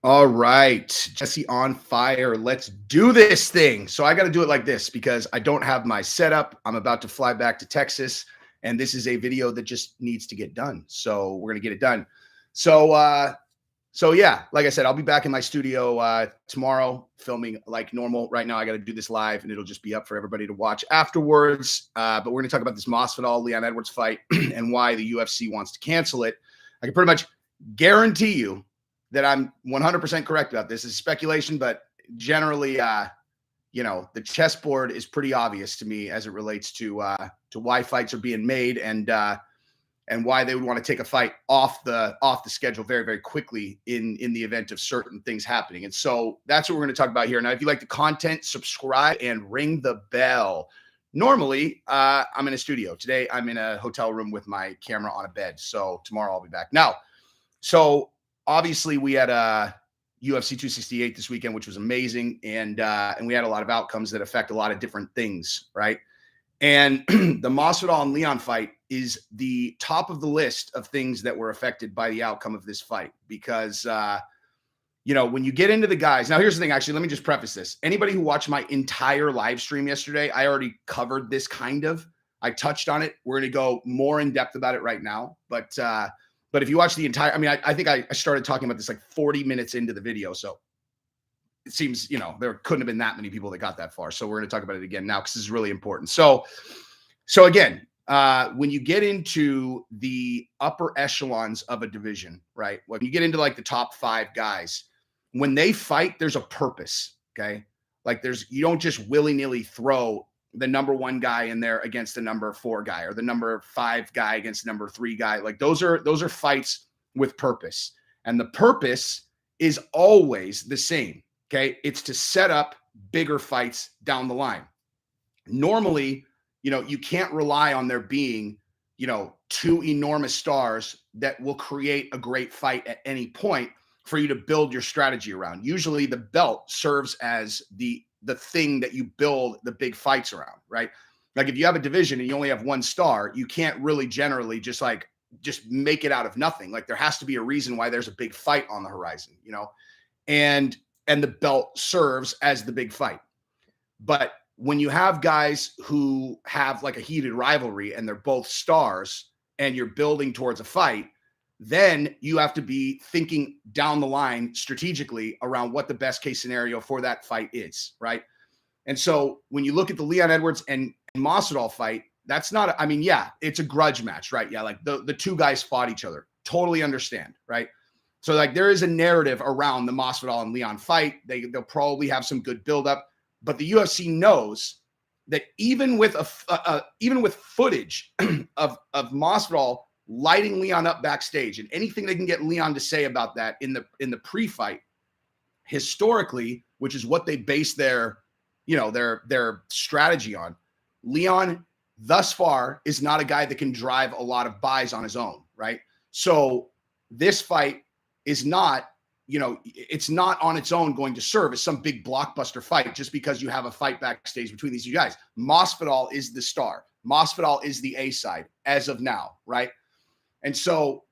All right, Jesse on fire. Let's do this thing. So I got to do it like this because I don't have my setup. I'm about to fly back to Texas, and this is a video that just needs to get done. So we're gonna get it done. So yeah, like I said, I'll be back in my studio tomorrow, filming like normal. Right now, I got to do this live, and it'll just be up for everybody to watch afterwards. But we're gonna talk about this Masvidal Leon Edwards fight and why the UFC wants to cancel it. I can pretty much guarantee you that I'm 100% correct about this. Is speculation, but generally, the chessboard is pretty obvious to me as it relates to why fights are being made and why they would want to take a fight off the schedule very, very quickly in the event of certain things happening. And so that's what we're going to talk about here. Now, if you like the content, subscribe and ring the bell. Normally, I'm in a studio. Today, I'm in a hotel room with my camera on a bed. So tomorrow I'll be back. Now, so obviously, we had a UFC 268 this weekend, which was amazing, and we had a lot of outcomes that affect a lot of different things, right? And the Masvidal and Leon fight is the top of the list of things that were affected by the outcome of this fight because, when you get into the guys. Now, here's the thing. Actually, let me just preface this. Anybody who watched my entire live stream yesterday, I already covered this kind of. I touched on it. We're going to go more in depth about it right now, but if you watch the entire, I think I started talking about this like 40 minutes into the video. So it seems, there couldn't have been that many people that got that far. So we're going to talk about it again now because this is really important. So again, when you get into the upper echelons of a division, right? When you get into like the top 5 guys, when they fight, there's a purpose. Okay. Like you don't just willy-nilly throw the number 1 guy in there against the number 4 guy or the number 5 guy against the number 3 guy. Like those are fights with purpose. And the purpose is always the same. Okay. It's to set up bigger fights down the line. Normally, you can't rely on there being, 2 enormous stars that will create a great fight at any point for you to build your strategy around. Usually the belt serves as the thing that you build the big fights around, right? Like if you have a division and you only have 1 star, you can't really generally just make it out of nothing. Like there has to be a reason why there's a big fight on the horizon, and the belt serves as the big fight. But when you have guys who have like a heated rivalry and they're both stars and you're building towards a fight, then you have to be thinking down the line strategically around what the best case scenario for that fight is, right? And so when you look at the Leon Edwards and Masvidal fight, that's not, it's a grudge match, right? Yeah, like the 2 guys fought each other. Totally understand, right? So like there is a narrative around the Masvidal and Leon fight. They'll probably have some good buildup, but the UFC knows that even with footage of Masvidal lighting Leon up backstage and anything they can get Leon to say about that in the pre-fight, historically, which is what they base their strategy on, Leon thus far is not a guy that can drive a lot of buys on his own, right? So this fight is not, it's not on its own going to serve as some big blockbuster fight just because you have a fight backstage between these 2 guys. Masvidal is the star. Masvidal is the A side as of now, right? And so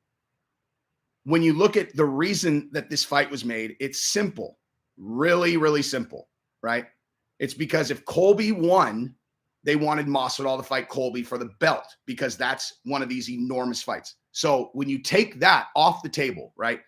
when you look at the reason that this fight was made, it's simple, really, really simple, right? It's because if Colby won, they wanted Masvidal to fight Colby for the belt because that's one of these enormous fights. So when you take that off the table, right?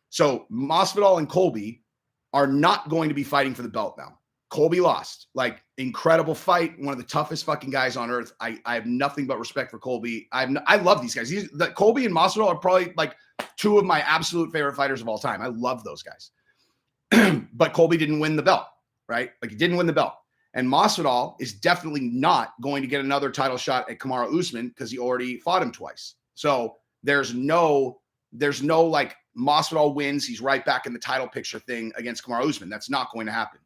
So Masvidal and Colby are not going to be fighting for the belt now. Colby lost. Like, incredible fight. One of the toughest fucking guys on earth. I have nothing but respect for Colby. I love these guys. Colby and Masvidal are probably like 2 of my absolute favorite fighters of all time. I love those guys. But Colby didn't win the belt, right? Like, he didn't win the belt. And Masvidal is definitely not going to get another title shot at Kamaru Usman because he already fought him twice. So there's no like Masvidal wins, he's right back in the title picture thing against Kamaru Usman. That's not going to happen.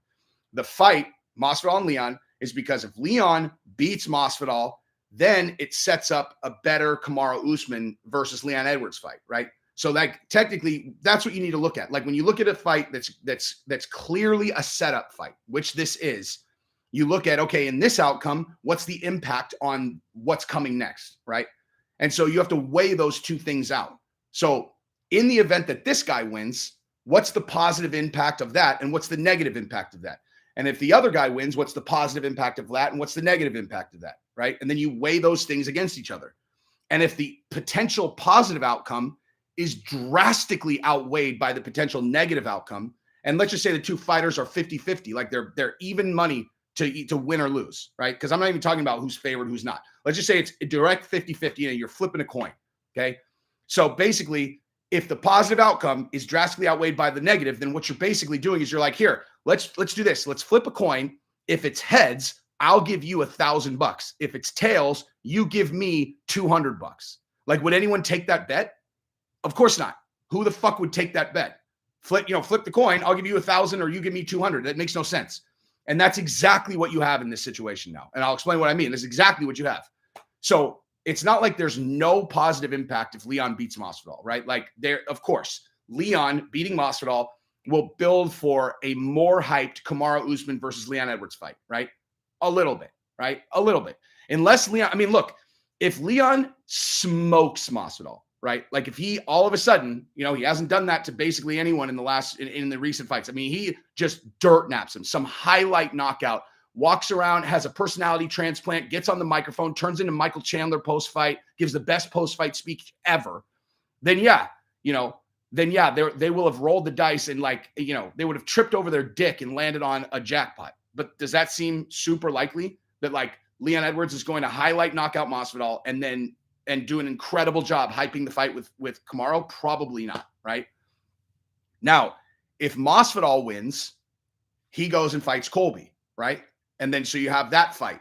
The fight, Masvidal and Leon, is because if Leon beats Masvidal, then it sets up a better Kamaru Usman versus Leon Edwards fight, right? So like technically, that's what you need to look at. Like when you look at a fight that's clearly a setup fight, which this is, you look at, okay, in this outcome, what's the impact on what's coming next, right? And so you have to weigh those 2 things out. So in the event that this guy wins, what's the positive impact of that? And what's the negative impact of that? And if the other guy wins, what's the positive impact of that? And what's the negative impact of that? Right. And then you weigh those things against each other. And if the potential positive outcome is drastically outweighed by the potential negative outcome, and let's just say the two fighters are 50-50, like they're even money to win or lose, right? Because I'm not even talking about who's favored, who's not. Let's just say it's a direct 50-50 and you're flipping a coin, okay? So basically, if the positive outcome is drastically outweighed by the negative, then what you're basically doing is you're like, here, let's do this. Let's flip a coin. If it's heads, I'll give you $1,000. If it's tails, you give me $200. Like, would anyone take that bet? Of course not. Who the fuck would take that bet? Flip the coin. I'll give you 1,000 or you give me 200. That makes no sense. And that's exactly what you have in this situation now. And I'll explain what I mean. That's exactly what you have. So it's not like there's no positive impact if Leon beats Masvidal, right? Like of course, Leon beating Masvidal will build for a more hyped Kamaru Usman versus Leon Edwards fight, right? A little bit, right? A little bit. Unless Leon, I mean, look, if Leon smokes Masvidal, right? Like if he all of a sudden, he hasn't done that to basically anyone in the recent fights. I mean, he just dirt naps him, some highlight knockout, walks around, has a personality transplant, gets on the microphone, turns into Michael Chandler post-fight, gives the best post-fight speech ever. Then they will have rolled the dice and they would have tripped over their dick and landed on a jackpot. But does that seem super likely that Leon Edwards is going to highlight knockout Masvidal and do an incredible job hyping the fight with Kamaru? Probably not, right? Now, if Masvidal wins, he goes and fights Colby, right? And then so you have that fight,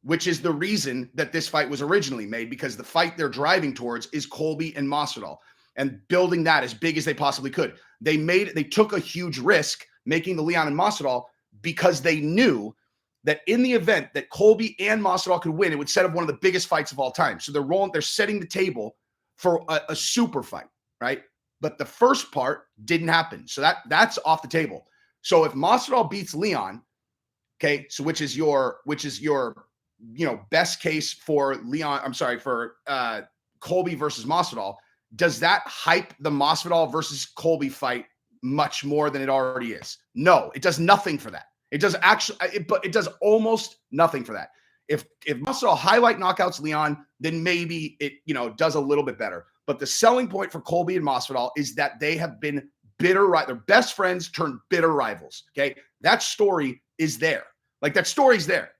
which is the reason that this fight was originally made, because the fight they're driving towards is Colby and Masvidal and building that as big as they possibly could. They took a huge risk making the Leon and Masvidal because they knew that in the event that Colby and Masvidal could win, it would set up one of the biggest fights of all time. So they're setting the table for a super fight, right? But the first part didn't happen. So that's off the table. So if Masvidal beats Leon, okay, so which is your best case for Leon, for Colby versus Masvidal, does that hype the Masvidal versus Colby fight much more than it already is? No, it does nothing for that. It does it does almost nothing for that. If Masvidal highlight knockouts Leon, then maybe it does a little bit better. But the selling point for Colby and Masvidal is that they have been they're best friends turned bitter rivals. Okay, that story is there. That story's there.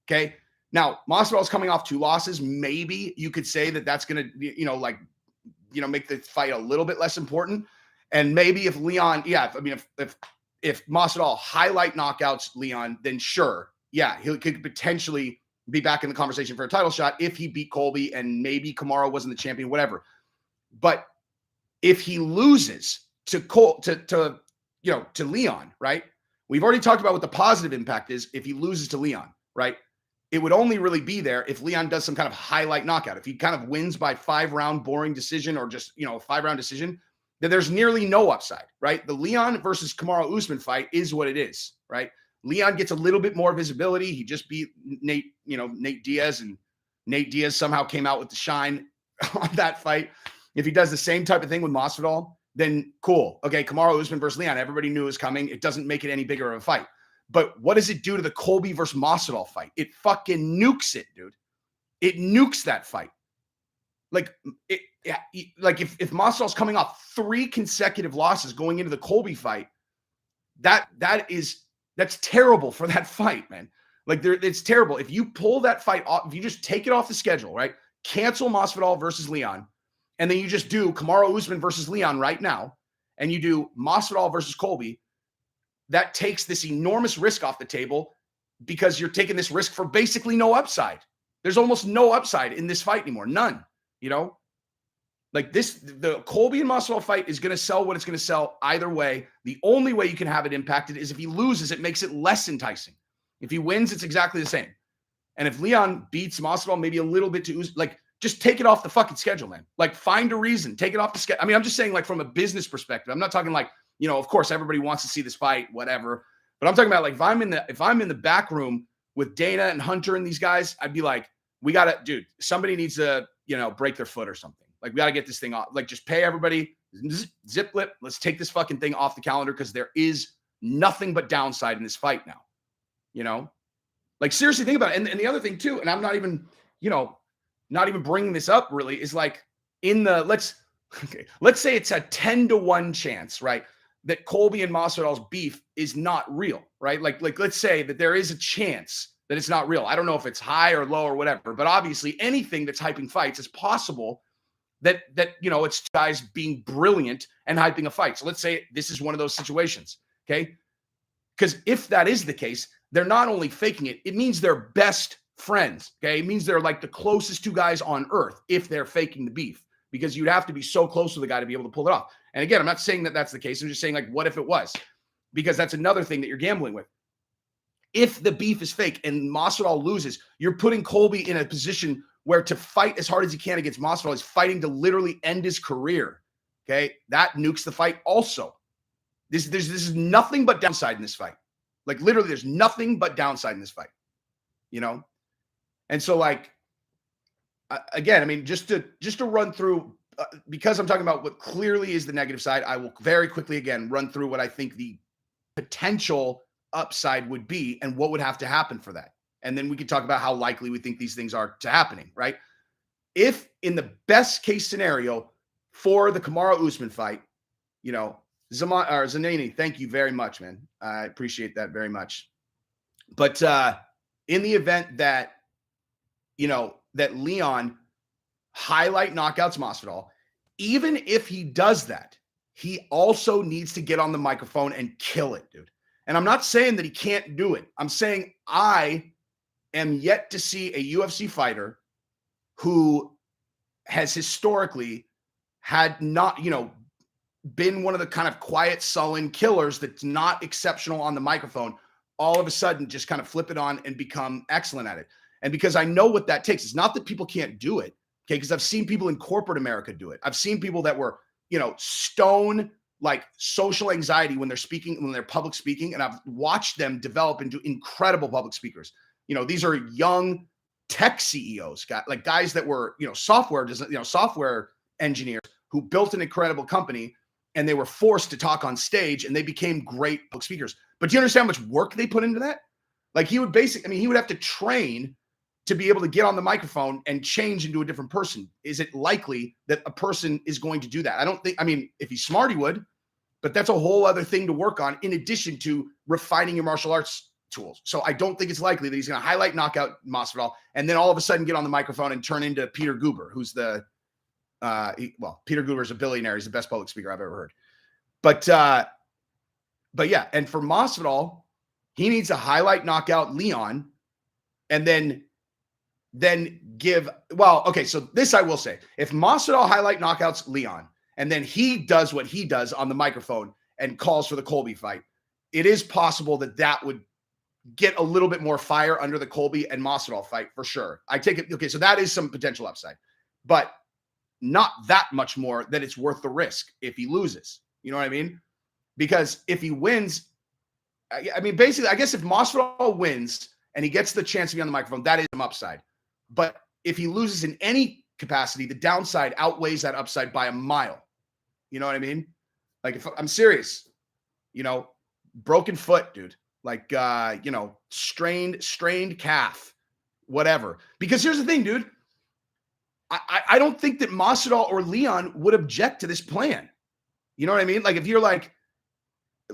Okay, now Masvidal's coming off 2 losses. Maybe you could say that that's gonna make the fight a little bit less important. And maybe if Leon, if Masvidal highlight knockouts Leon, then sure, yeah, he could potentially be back in the conversation for a title shot if he beat Colby and maybe Kamaru wasn't the champion, whatever. But if he loses to Leon, right? We've already talked about what the positive impact is if he loses to Leon, right? It would only really be there if Leon does some kind of highlight knockout. If he kind of wins by 5-round boring decision or just, a 5-round decision, then there's nearly no upside, right? The Leon versus Kamaru Usman fight is what it is, right? Leon gets a little bit more visibility. He just beat Nate Diaz, and Nate Diaz somehow came out with the shine on that fight. If he does the same type of thing with Masvidal, then cool. Okay, Kamaru Usman versus Leon, everybody knew it was coming. It doesn't make it any bigger of a fight. But what does it do to the Colby versus Masvidal fight? It fucking nukes it, dude. It nukes that fight. If Masvidal's coming off 3 consecutive losses going into the Colby fight, that's terrible for that fight, man. It's terrible. If you pull that fight off, if you just take it off the schedule, right? Cancel Masvidal versus Leon, and then you just do Kamaru Usman versus Leon right now, and you do Masvidal versus Colby, that takes this enormous risk off the table because you're taking this risk for basically no upside. There's almost no upside in this fight anymore. None, the Colby and Masvidal fight is going to sell what it's going to sell either way. The only way you can have it impacted is if he loses, it makes it less enticing. If he wins, it's exactly the same. And if Leon beats Masvidal, maybe a little bit to just take it off the fucking schedule, man. Find a reason, take it off the schedule. I mean, I'm just saying from a business perspective. I'm not talking of course everybody wants to see this fight, whatever. But I'm talking about if I'm in the back room with Dana and Hunter and these guys, I'd be like, we got to, dude, somebody needs to, break their foot or something. We got to get this thing off. Just pay everybody. zip lip. Let's take this fucking thing off the calendar because there is nothing but downside in this fight now. You know, like seriously, think about it. And the other thing too, and I'm not even, not even bringing this up really, is like let's say it's a 10-1 chance, right, that Colby and Masvidal's beef is not real, right? Like let's say that there is a chance that it's not real. I don't know if it's high or low or whatever, but obviously anything that's hyping fights is possible that it's guys being brilliant and hyping a fight. So let's say this is one of those situations, okay? Because if that is the case, they're not only faking it, it means they're best friends, okay? It means they're like the closest two guys on earth if they're faking the beef, because you'd have to be so close to the guy to be able to pull it off. And again, I'm not saying that that's the case. I'm just saying, like, what if it was? Because that's another thing that you're gambling with. If the beef is fake and Masvidal loses, you're putting Colby in a position where to fight as hard as he can against Masvidal is fighting to literally end his career, okay? That nukes the fight also. This is nothing but downside in this fight. Like literally there's nothing but downside in this fight, And so like, again, I mean, just to run through, because I'm talking about what clearly is the negative side, I will very quickly again run through what I think the potential upside would be and what would have to happen for that. And then we can talk about how likely we think these things are to happening, right? If in the best case scenario for the Kamaru Usman fight, Zanini, thank you very much, man. I appreciate that very much. But in the event that, that Leon highlight knockouts Masvidal, even if he does that, he also needs to get on the microphone and kill it, dude. And I'm not saying that he can't do it. I'm saying I am yet to see a UFC fighter who has historically had not, been one of the kind of quiet, sullen killers that's not exceptional on the microphone, all of a sudden just kind of flip it on and become excellent at it. And because I know what that takes, it's not that people can't do it, okay? Because I've seen people in corporate America do it. I've seen people that were, stone like social anxiety when they're speaking, when they're public speaking, and I've watched them develop into incredible public speakers. These are young tech CEOs, guys that were, software engineers who built an incredible company, and they were forced to talk on stage and they became great public speakers. But do you understand how much work they put into that? Like he would have to train to be able to get on the microphone and change into a different person. Is it likely that a person is going to do that? I don't think, if he's smart, he would, but that's a whole other thing to work on in addition to refining your martial arts tools. So I don't think it's likely that he's going to highlight knockout Masvidal and then all of a sudden get on the microphone and turn into Peter Guber, who's Peter Guber is a billionaire. He's the best public speaker I've ever heard. But yeah, and for Masvidal, he needs to highlight knockout Leon and then give, so this I will say, if Masvidal highlight knockouts Leon and then he does what he does on the microphone and calls for the Colby fight, it is possible that would get a little bit more fire under the Colby and Masvidal fight for sure. I take it. Okay. So that is some potential upside, but not that much more that it's worth the risk if he loses. You know what I mean? Because if he wins, basically, I guess if Masvidal wins and he gets the chance to be on the microphone, that is some upside. But if he loses in any capacity, the downside outweighs that upside by a mile. You know what I mean? Like, if I'm serious, broken foot, dude, like, strained calf, whatever. Because here's the thing, dude. I don't think that Masvidal or Leon would object to this plan. You know what I mean? Like if you're like,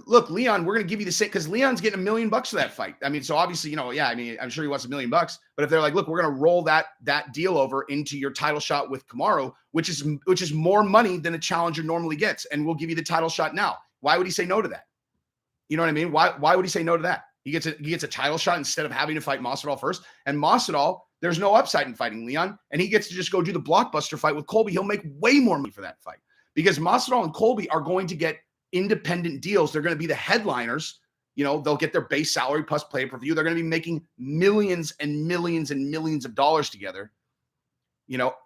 look, Leon, we're going to give you the same, because Leon's getting $1 million for that fight. So obviously, I'm sure he wants $1 million, but if they're like, look, we're going to roll that deal over into your title shot with Kamaru, which is more money than a challenger normally gets. And we'll give you the title shot now. Why would he say no to that? You know what I mean? Why would he say no to that? He gets a title shot instead of having to fight Masvidal first. And Masvidal, there's no upside in fighting Leon, and he gets to just go do the blockbuster fight with Colby. He'll make way more money for that fight because Masvidal and Colby are going to get independent deals. They're going to be the headliners. They'll get their base salary plus pay-per-view. They're going to be making millions and millions and millions of dollars together.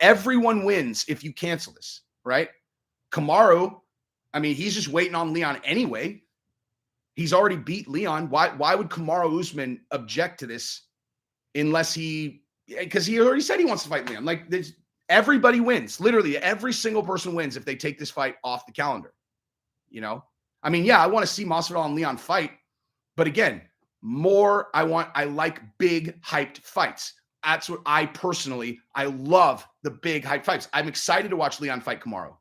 Everyone wins if you cancel this, right? Kamaru, he's just waiting on Leon anyway. He's already beat Leon. Why would Kamaru Usman object to this unless because he already said he wants to fight Leon. Like, Everybody wins. Literally, every single person wins if they take this fight off the calendar. You know, I mean, yeah, I want to see Masvidal and Leon fight, but again, I like big hyped fights. That's what I love the big hyped fights. I'm excited to watch Leon fight Kamaru.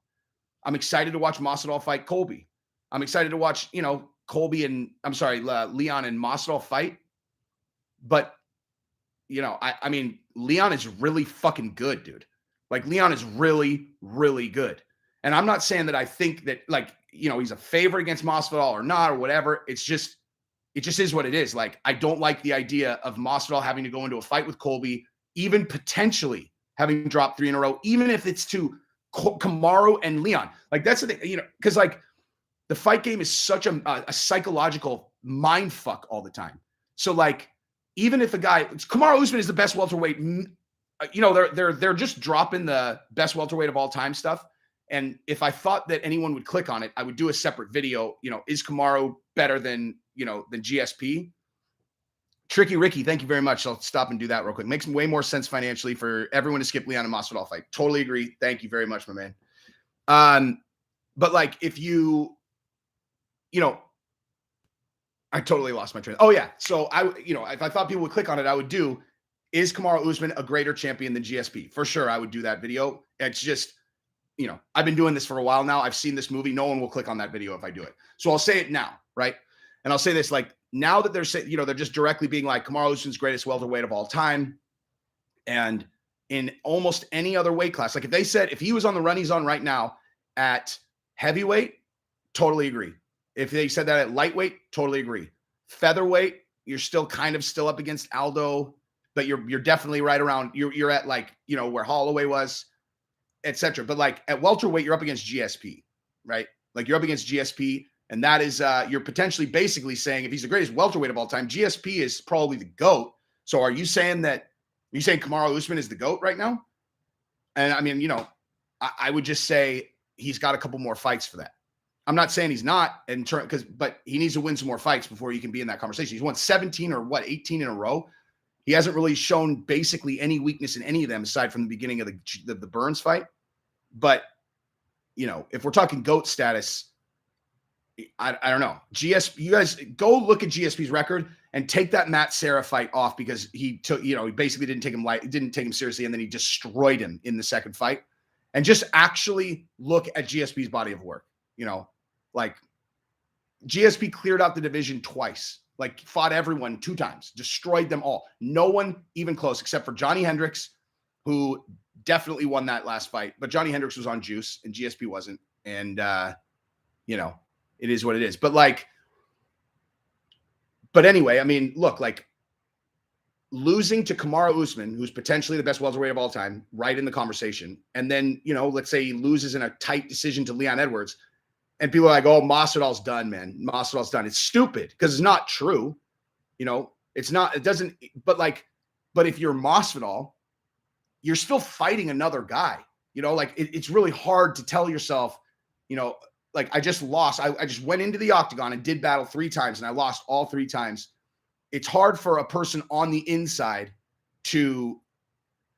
I'm excited to watch Masvidal fight Colby. I'm excited to watch, Leon and Masvidal fight. But, I mean, Leon is really fucking good, dude. Like, Leon is really, really good. And I'm not saying that I think that, he's a favorite against Masvidal or not or whatever. It just is what it is. Like, I don't like the idea of Masvidal having to go into a fight with Colby, even potentially having dropped 3 in a row, even if it's to Kamaru and Leon. Like, that's the thing, because the fight game is such a psychological mind fuck all the time. So even if Kamaru Usman is the best welterweight, they're just dropping the best welterweight of all time stuff. And if I thought that anyone would click on it, I would do a separate video. Is Kamaru better than GSP? Tricky Ricky, thank you very much. I'll stop and do that real quick. Makes way more sense financially for everyone to skip Leon and Masvidal fight. Totally agree. Thank you very much, my man. But if I totally lost my train. Oh yeah. So if I thought people would click on it, I would do, is Kamaru Usman a greater champion than GSP? For sure, I would do that video. It's just, I've been doing this for a while now. I've seen this movie. No one will click on that video if I do it. So I'll say it now, right? And I'll say this, now that they're saying, they're just directly being like, Kamaru Usman's greatest welterweight of all time. And in almost any other weight class, if they said, if he was on the run he's on right now at heavyweight, totally agree. If they said that at lightweight, totally agree. Featherweight, you're still up against Aldo, but you're definitely right around, you're at where Holloway was, etc. But at welterweight, you're up against GSP, right? You're up against GSP, and that is you're potentially basically saying if he's the greatest welterweight of all time, GSP is probably the GOAT. So are you saying Kamaru Usman is the GOAT right now? And I mean, I would just say he's got a couple more fights for that. I'm not saying he's not but he needs to win some more fights before he can be in that conversation. He's won 17 or 18 in a row. He hasn't really shown basically any weakness in any of them aside from the beginning of the Burns fight. But, if we're talking GOAT status, I don't know. GSP, you guys go look at GSP's record and take that Matt Serra fight off because he took, he basically didn't take him seriously, and then he destroyed him in the second fight. And just actually look at GSP's body of work. GSP cleared out the division twice. Fought everyone 2 times, destroyed them all. No one even close except for Johnny Hendricks, who definitely won that last fight. But Johnny Hendricks was on juice and GSP wasn't. And, it is what it is. But anyway, I mean, look, losing to Kamaru Usman, who's potentially the best welterweight of all time, right in the conversation. And then, let's say he loses in a tight decision to Leon Edwards. And people are like, oh, Masvidal's done, man. Masvidal's done. It's stupid because it's not true. It's not, it doesn't, but if you're Masvidal, you're still fighting another guy. It's really hard to tell yourself, I just lost. I just went into the octagon and did battle 3 times and I lost all 3 times. It's hard for a person on the inside to,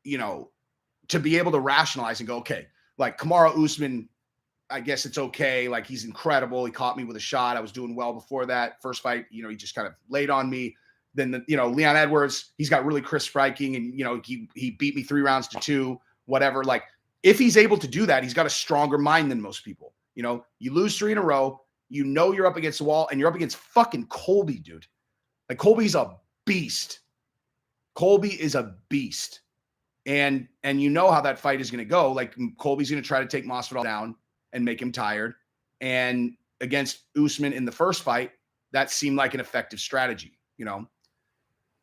to be able to rationalize and go, okay, Kamaru Usman, I guess it's okay. He's incredible. He caught me with a shot. I was doing well before that first fight. He just kind of laid on me. Then, Leon Edwards, he's got really crisp striking and, he beat me 3 rounds to 2, whatever. If he's able to do that, he's got a stronger mind than most people. You lose 3 in a row, you're up against the wall and you're up against fucking Colby, dude. Colby's a beast. Colby is a beast. And how that fight is going to go. Colby's going to try to take Masvidal down and make him tired. And against Usman in the first fight, that seemed like an effective strategy,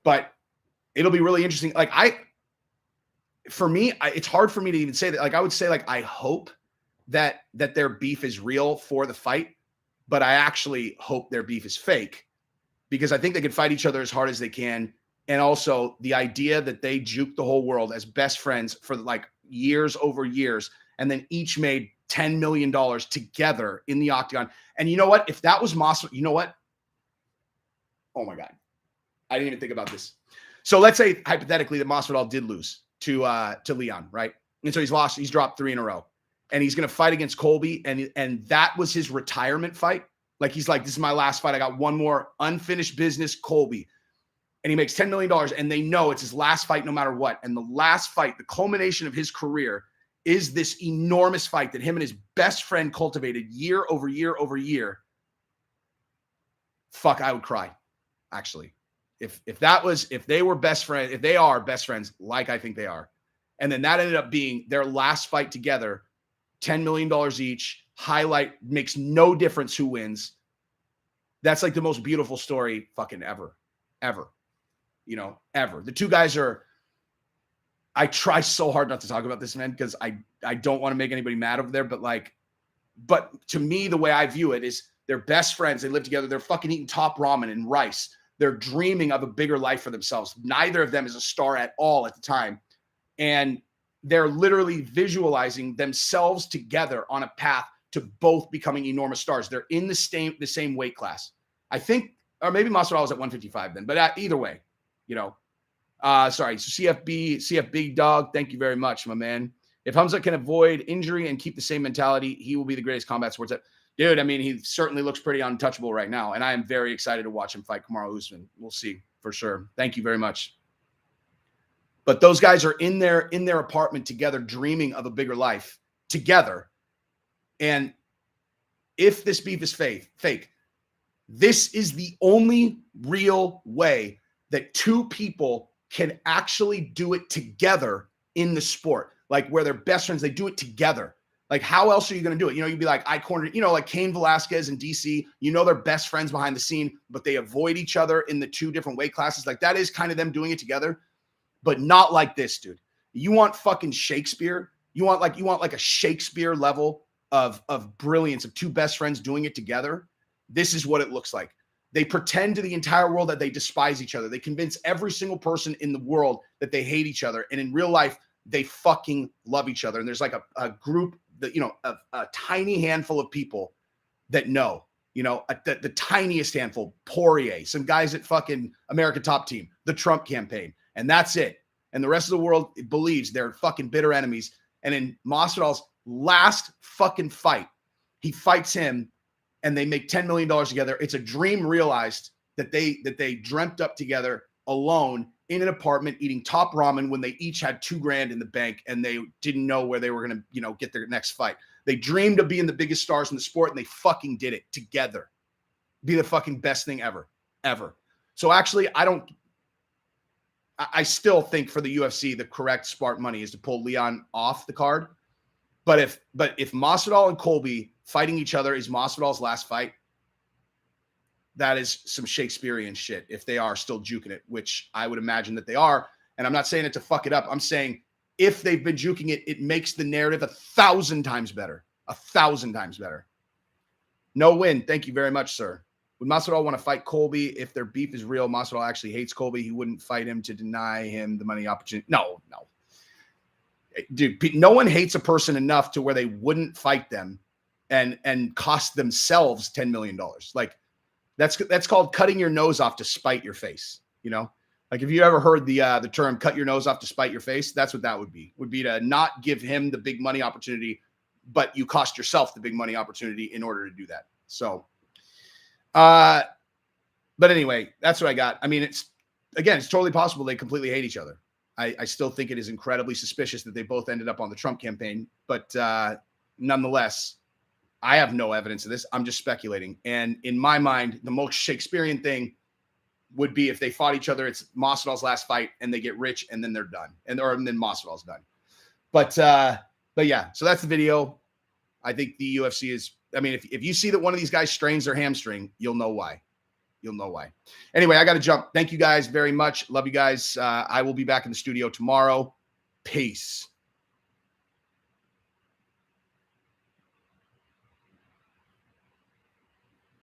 But it'll be really interesting. For me, it's hard for me to even say that. I would say, I hope that their beef is real for the fight, but I actually hope their beef is fake because I think they can fight each other as hard as they can. And also the idea that they juked the whole world as best friends for years over years, and then each made $10 million together in the octagon. And you know what? If that was Masvidal, you know what? Oh my God. I didn't even think about this. So let's say hypothetically that Masvidal did lose to Leon, right? And so he's dropped 3 in a row. And he's going to fight against Colby. And that was his retirement fight. Like, he's like, this is my last fight. I got one more unfinished business, Colby. And he makes $10 million. And they know it's his last fight no matter what. And the last fight, the culmination of his career, is this enormous fight that him and his best friend cultivated year over year over year. Fuck, I would cry, actually. If they were best friends, if they are best friends, like I think they are, and then that ended up being their last fight together, $10 million each, highlight, makes no difference who wins. That's like the most beautiful story fucking ever. You know, ever. The two guys are, I try so hard not to talk about this, man, because I don't want to make anybody mad over there, but to me, the way I view it is they're best friends. They live together. They're fucking eating top ramen and rice. They're dreaming of a bigger life for themselves. Neither of them is a star at all at the time. And they're literally visualizing themselves together on a path to both becoming enormous stars. They're in the same weight class. I think, or maybe Masvidal was at 155 then, but either way, you know. Sorry, so CF Big Dog, thank you very much, my man. If Hamza can avoid injury and keep the same mentality, he will be the greatest combat sports. Dude, I mean, he certainly looks pretty untouchable right now, and I am very excited to watch him fight Kamaru Usman. We'll see for sure. Thank you very much. But those guys are in their apartment together, dreaming of a bigger life together. And if this beef is fake, this is the only real way that two people can actually do it together in the sport. Like, where they're best friends, they do it together. Like, how else are you going to do it? You know, you'd be like, I cornered, you know, like Cain Velasquez and DC, you know, they're best friends behind the scene, but they avoid each other in the 2 different weight classes. Like, that is kind of them doing it together, but not like this, dude. You want fucking Shakespeare? You want like a Shakespeare level of brilliance of 2 best friends doing it together? This is what it looks like. They pretend to the entire world that they despise each other. They convince every single person in the world that they hate each other. And in real life, they fucking love each other. And there's like a group that, you know, a tiny handful of people that know, you know, the tiniest handful, Poirier, some guys at fucking America Top Team, the Trump campaign. And that's it. And the rest of the world believes they're fucking bitter enemies. And in Masvidal's last fucking fight, he fights him and they make $10 million together. It's a dream realized that they dreamt up together alone in an apartment eating top ramen when they each had $2,000 in the bank and they didn't know where they were going to, you know, get their next fight. They dreamed of being the biggest stars in the sport and they fucking did it together. Be the fucking best thing ever. So actually, I still think for the UFC, the correct smart money is to pull Leon off the card. But if Masvidal and Colby fighting each other is Masvidal's last fight, that is some Shakespearean shit if they are still juking it, which I would imagine that they are. And I'm not saying it to fuck it up. I'm saying if they've been juking it, it makes the narrative 1,000 times better. 1,000 times better. No win. Thank you very much, sir. Would Masvidal want to fight Colby if their beef is real? Masvidal actually hates Colby. He wouldn't fight him to deny him the money opportunity. No. Dude, no one hates a person enough to where they wouldn't fight them and cost themselves $10 million. Like, that's called cutting your nose off to spite your face. You know, like if you ever heard the term "cut your nose off to spite your face," that's what that would be to not give him the big money opportunity, but you cost yourself the big money opportunity in order to do that. So, but anyway, that's what I got. I mean, it's totally possible they completely hate each other. I still think it is incredibly suspicious that they both ended up on the Trump campaign, but nonetheless, I have no evidence of this. I'm just speculating. And in my mind, the most Shakespearean thing would be if they fought each other, it's Masvidal's last fight and they get rich and then they're done. And then Masvidal's done. But yeah, so that's the video. I think the UFC is, I mean, if you see that one of these guys strains their hamstring, you'll know why. Anyway, I got to jump. Thank you guys very much. Love you guys. I will be back in the studio tomorrow. Peace.